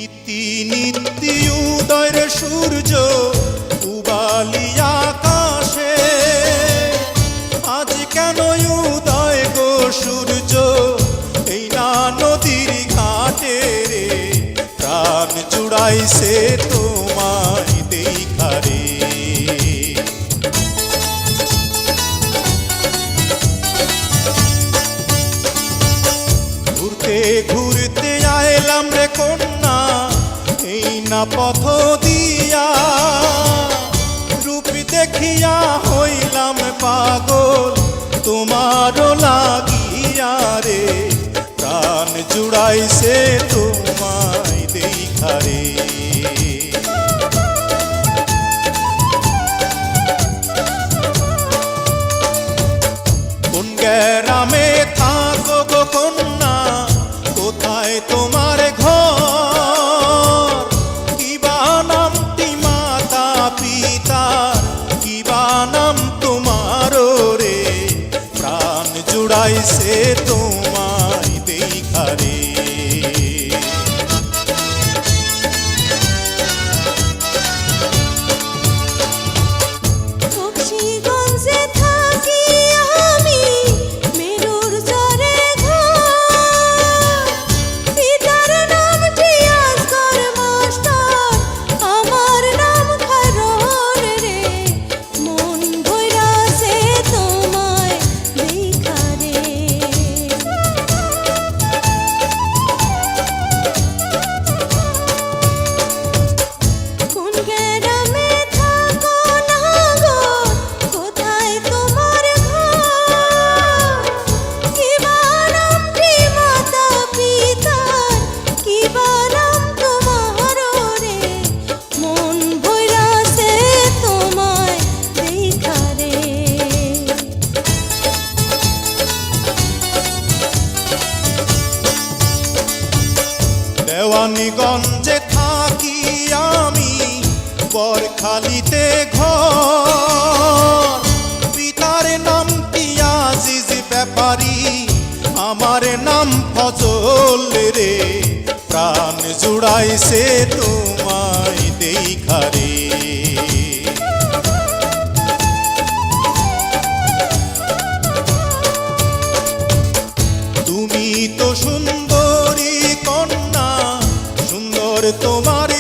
ইতি নিতি উদয়ের সূর্য উবালি আকাশে, আজ কেন উদয় গো সূর্য এই না নদীর ঘাটে রে, প্রাণ জুড়াইছে তোমায় দেখা রে। ঘুরতে ঘুরতে আইলাম রে কন্যা এই না পথ দিয়া, রূপ দেখিয়া হইলাম পাগল তোমারও লাগিয়া রে, প্রাণ জুড়াইছে তোমায় দেখা রে। কোন গ্রামে থাকো গো কন্যা, কোথায় তোমার ঘর, কিবা নামটি মাতা পিতার, কিবা নাম তোমার রে, প্রাণ জুড়াইছে তোমায় দেখা রে। দেওয়ানীগঞ্জে থাকি আমি বরখালিতে ঘর, পিতার নামটি আজিজ ব্যাপারী, আমার নাম ফজল রে, প্রাণ জুড়াইছে তোমায় দেখা রে। তুমি তো সুন্দরী কন্যা, সুন্দর তোমার